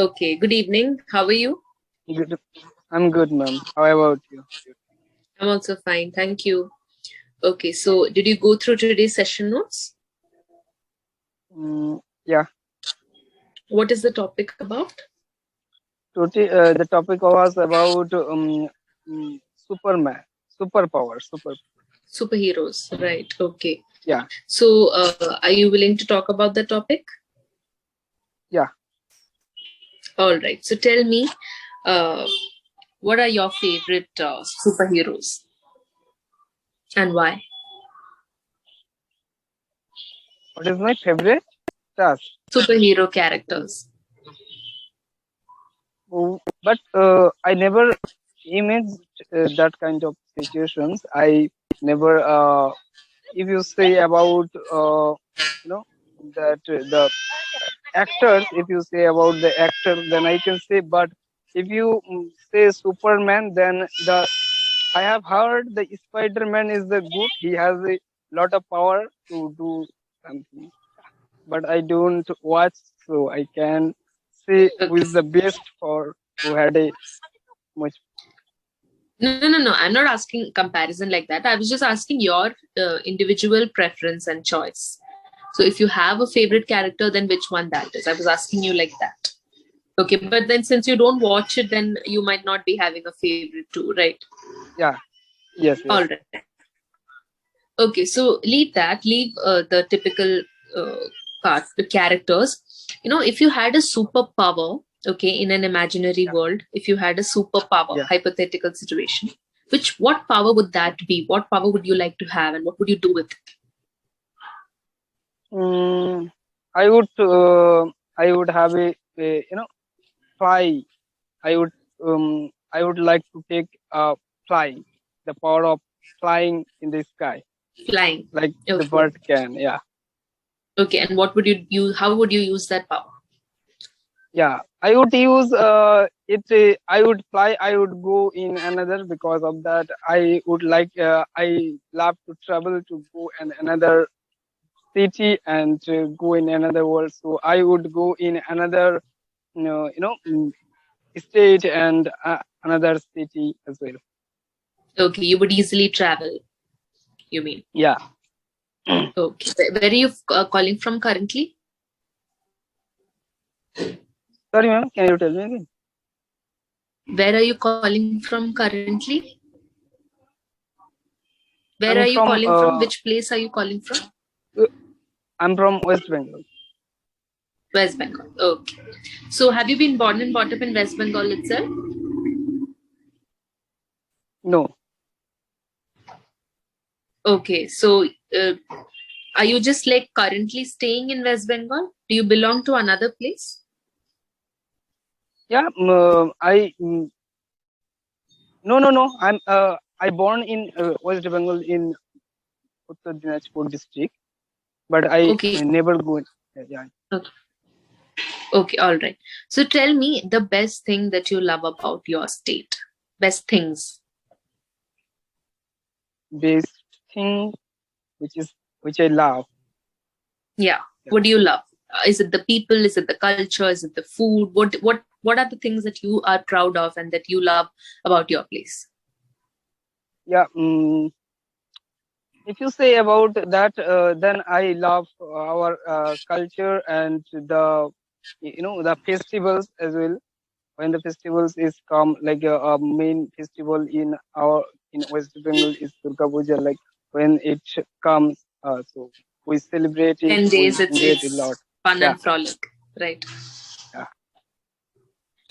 Okay, good evening. How are you? Good. I'm good, ma'am. How about you? I'm also fine. Thank you. Okay, so did you go through today's session notes? Yeah. What is the topic about? Today, the topic was about Superman, superpower, super. Superheroes, right? Okay. Yeah, So, are you willing to talk about the topic? yeah. All right. So, tell me, uh, what are your favorite superheroes and why? What is my favorite task? Superhero characters. But I never imaged that kind of situations. I never. If you say about that the actors, if you say about the actor, then I can say. But if you say Superman, then the I have heard the Spider-Man is the good. He has a lot of power to do something, but I don't watch, so I can say who Okay. is the best for who had a much. No. I'm not asking comparison like that. I was just asking your individual preference and choice. So if you have a favorite character, then which one that is? I was asking you like that. Okay, but then since you don't watch it, then you might not be having a favorite too, right? Yeah, yes, All yes. right. Okay, so leave that. Leave the typical part, the characters. If you had a superpower, okay, in an imaginary Yeah, world, if you had a superpower, yeah. hypothetical situation, what power would that be? What power would you like to have, and what would you do with it? Mm, I would have a fly. I would like to take flying, the power of flying in the sky, Flying. like the Okay. bird can. Yeah, Okay, and what would you use? How would you use that power? yeah. I would use it. I would fly. I would go in another because of that. I would like. I love to travel to go in another city and to go in another world. So I would go in another, state and another city as well. Okay, you would easily travel, you mean? Yeah. Okay. Where are you calling from currently? Sorry, ma'am. Can you tell me again? Where are you calling from currently? Where are I'm you from calling from? Which place are you calling from? uh, I'm from West Bengal. West Bengal. Okay. So have you been born and brought up in West Bengal itself? No. Okay. So are you just like currently staying in West Bengal? Do you belong to another place? Yeah. No. I born in West Bengal in Uttar Dinajpur district, but I Okay. never go. Yeah. Okay. Okay. All right. So tell me the best thing that you love about your state. Best things. Best thing which I love. Yeah. Yeah. What do you love? Is it the people? Is it the culture? Is it the food? What are the things that you are proud of and that you love about your place? Yeah. If you say about that, then I love our culture and the festivals as well. When the festivals is come, like a main festival in West Bengal is Durga Puja. Like when it comes, so we celebrate it. 10 days, We it's enjoy it a lot. fun Yeah, and frolic, right? yeah,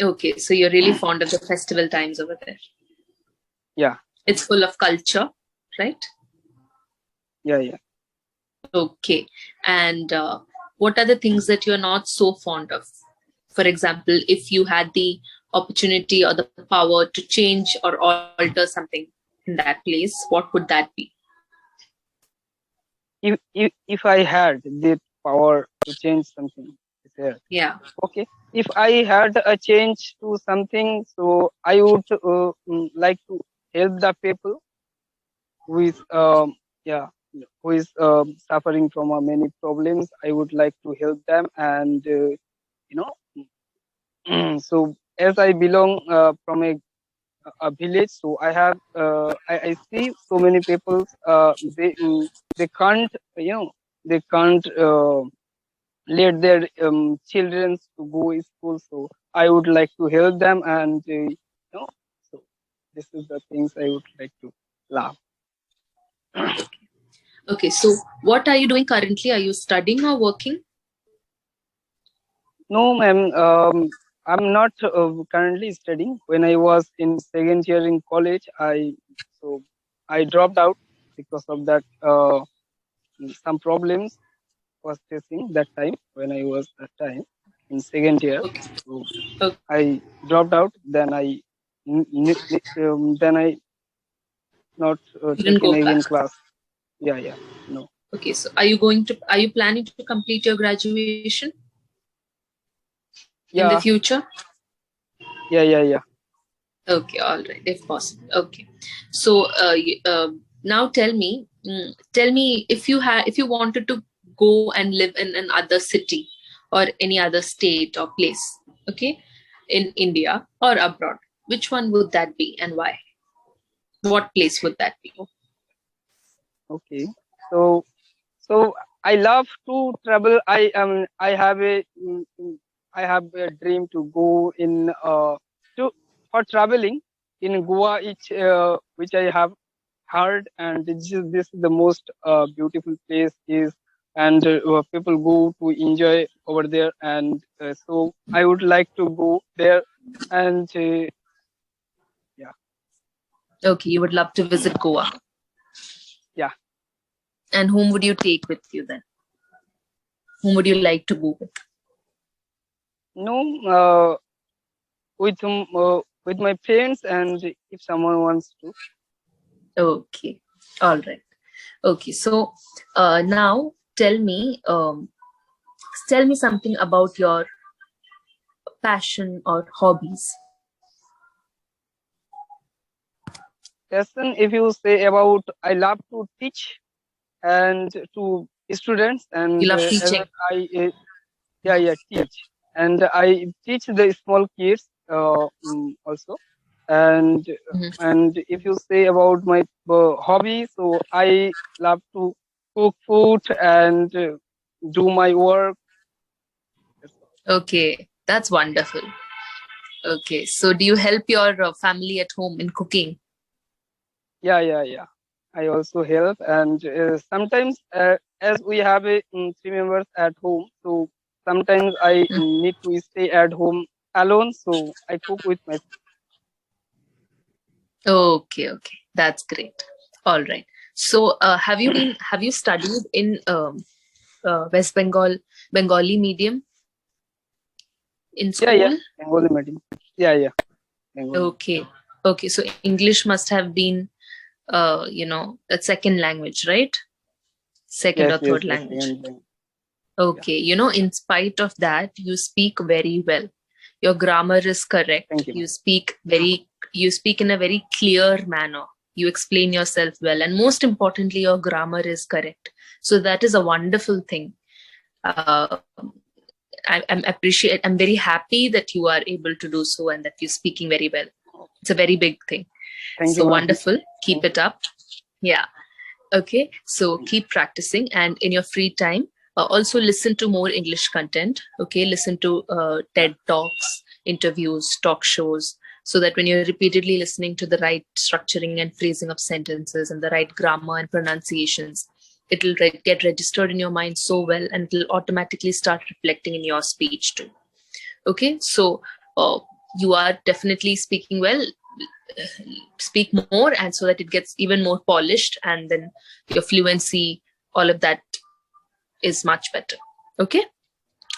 Okay, so you're really fond of the festival times over there. yeah, It's full of culture, right? yeah. Okay, and what are the things that you're not so fond of? For example, if you had the opportunity or the power to change or alter something in that place, what would that be? If I had the power to change something, is there? Yeah. Okay. If I had a change to something, so I would like to help the people who is yeah who is suffering from many problems. I would like to help them and you know So as I belong from a village, so I have I see so many people they can't they can't let their children to go to school. So I would like to help them, and so this is the things I would like to laugh. Okay, so what are you doing currently? Are you studying or working? No, ma'am. I'm not currently studying. When I was in second year in college, I dropped out because of that. Some problems was facing that time when I was that time in second year. Okay. So Okay. I dropped out. Then I not You didn't taken go again back. class. Yeah. No. Okay, so are you planning to complete your graduation in the Yeah. future? Yeah. Okay, all right, if possible. Okay, so now tell me if you wanted to go and live in another city or any other state or place, okay, in India or abroad, which one would that be and why? What place would that be? Okay. So So I love to travel. I have a dream to go in to for traveling in Goa, which I have heard, and this is the most beautiful place is, and people go to enjoy over there, and so I would like to go there, and yeah, Okay, you would love to visit Goa. yeah. And whom would you take with you then? Whom would you like to go with? No, with my friends, and if someone wants to. Okay, all right. Okay, so now tell me something about your passion or hobbies. Lesson, if you say about, I love to teach and to students, You and love as teaching. well yeah, teach, and I teach the small kids also, and Mhm. if you say about my hobby, so I love to cook food and do my work. Okay, that's wonderful. Okay, so do you help your family at home in cooking? Yeah. I also help, and sometimes as we have three members at home, so sometimes I Mm. need to stay at home alone. So I cook with my. Okay, that's great. All right. So, have you studied in West Bengali medium in Yeah. school? Bengali medium. Yeah. Bengali. Okay, okay. So English must have been a second language, right? Second or third Yes. language. Second language. Yeah. Okay, in spite of that, you speak very well. Your grammar is correct. Thank you, ma'am. You speak in a very clear manner. You explain yourself well, and most importantly, your grammar is correct. So that is a wonderful thing. Uh, I'm very happy that you are able to do so and that you're speaking very well. It's a very big thing. Thank you, So ma'am. wonderful. Keep Thank it up. Yeah. Okay, so you. keep practicing, and in your free time, also listen to more English content. Okay, listen to Yeah. TED Talks, interviews, talk shows, so that when you're repeatedly listening to the right structuring and phrasing of sentences and the right grammar and pronunciations, it'll get registered in your mind so well, and it'll automatically start reflecting in your speech too. Okay, so you are definitely speaking well. Speak more, and so that it gets even more polished, and then your fluency, all of that is much better. Okay,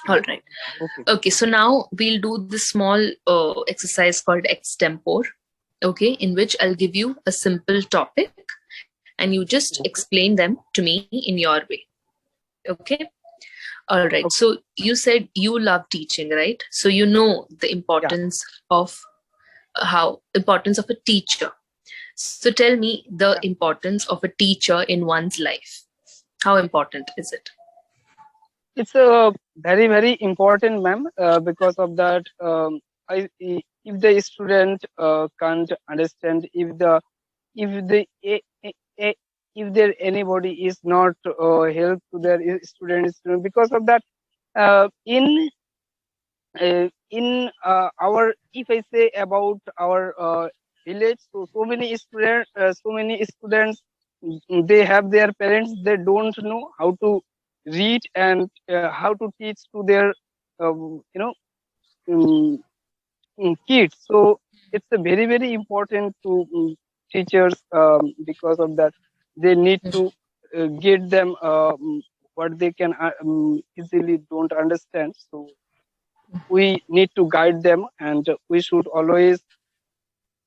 all right. Okay. Okay, so now we'll do this small exercise called extempore. Okay, in which I'll give you a simple topic and you just Okay. explain them to me in your way. Okay, all right. Okay. So you said you love teaching, right? So you know the Yeah. importance of a teacher. So tell me the Yeah. importance of a teacher in one's life. How important is it? It's very very important, ma'am. Because of that, if the student can't understand, if if there anybody is not help to their students, because of that, in our, if I say about our village, so many students, they have their parents, they don't know how to read and how to teach to their you know um, kids. So it's a very very important to teachers, because of that they need to get them what they can easily don't understand. So we need to guide them, and we should always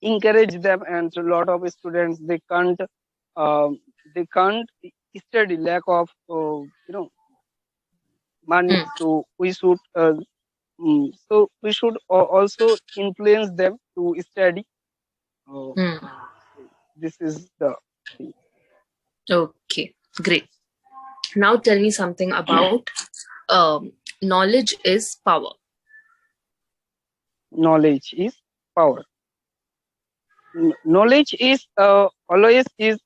encourage them. And a lot of students, um, they can't study, lack of money. So we should also influence them to study. This is the thing. Okay, great. Now tell me something about knowledge is power. Knowledge is power. Knowledge is always is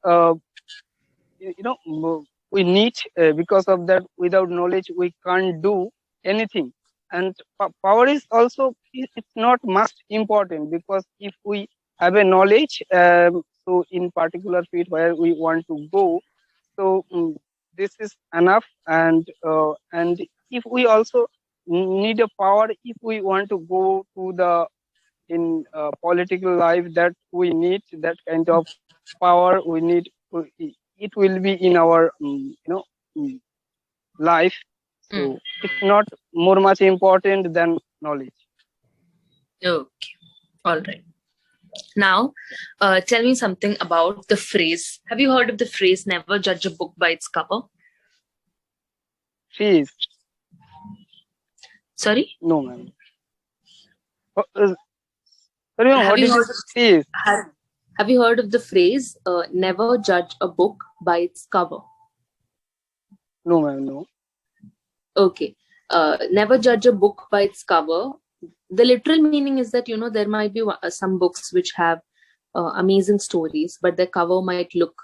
we need, because of that, without knowledge we can't do anything. And power is also, it's not much important, because if we have a knowledge, so in particular field where we want to go, so this is enough. And if we also need a power, if we want to go to the in political life, that we need that kind of power. We need, it will be in our life. So it's not more much important than knowledge. Okay, all right. Now tell me something about the phrase. Have you heard of the phrase never judge a book by its cover? Fees? Sorry? No, ma'am. Sorry, ma'am, what is fees? Have you heard of the phrase never judge a book by its cover? No, ma'am, no. Okay. Never judge a book by its cover. The literal meaning is that, there might be some books which have amazing stories, but the cover might look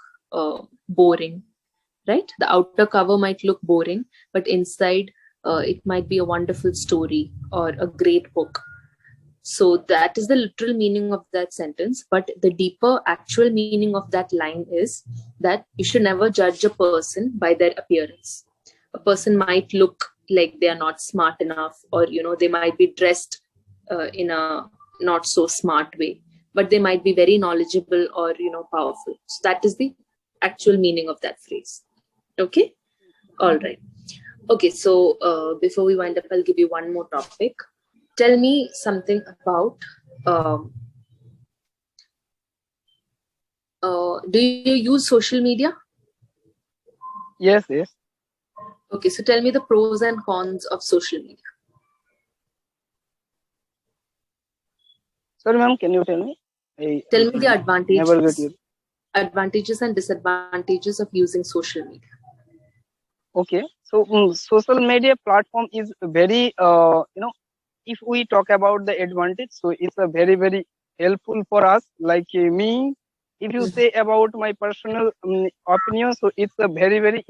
boring, right? The outer cover might look boring, but inside it might be a wonderful story or a great book. So that is the literal meaning of that sentence. But the deeper actual meaning of that line is that you should never judge a person by their appearance. A person might look like they are not smart enough, or they might be dressed in a not so smart way, but they might be very knowledgeable or powerful. So that is the actual meaning of that phrase. Okay, all right. Okay, so before we wind up, I'll give you one more topic. Tell me something about do you use social media? Yes. Okay, so tell me the pros and cons of social media. Sorry, ma'am, can you tell me? Tell me the advantages and disadvantages of using social media. Okay, so social media platform is very if we talk about the advantage, so it's a very very helpful for us. Like me, if you say about my personal opinion, so it's a very very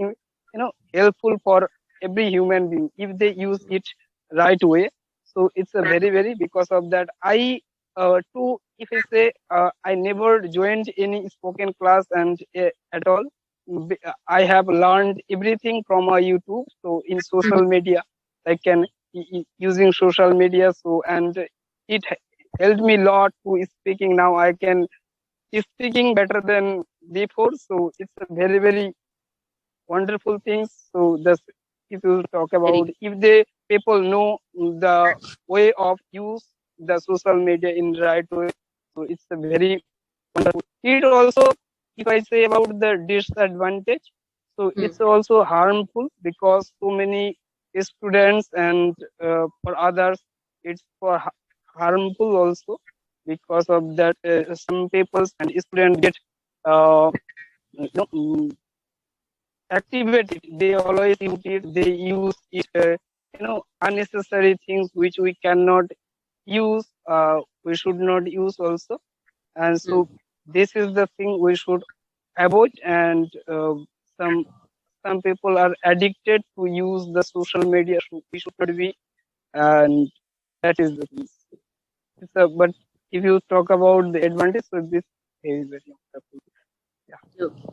helpful for every human being if they use it right way. So it's a very very, because of that I too, if I say I never joined any spoken class and at all. I have learned everything from YouTube. So in social media, I can using social media. So and it helped me a lot to speaking. Now I can speaking better than before. So it's a very very wonderful thing. So this, if you talk about, if the people know the way of use the social media in right way, so it's a very wonderful. It also, if I say about the disadvantage, so it's also harmful, because so many students and for others it's for harmful also, because of that some people and students get activated. They always use it. They use it unnecessary things which we cannot use, we should not use also. And so this is the thing we should avoid. And some people are addicted to use the social media, so we should not be. And that is the thing. But if you talk about the advantage, so this is very important. Yeah. Okay.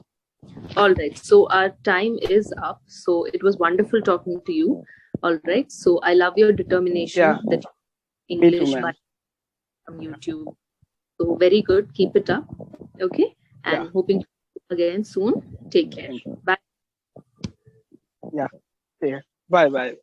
All right. So our time is up. So it was wonderful talking to you. All right. So I love your determination Yeah. that Me too, English man. by from YouTube. So very good. Keep it up. Okay. And Yeah. hoping to see you again soon. Take care. Thank you. Bye. Yeah. Yeah. Bye. Bye.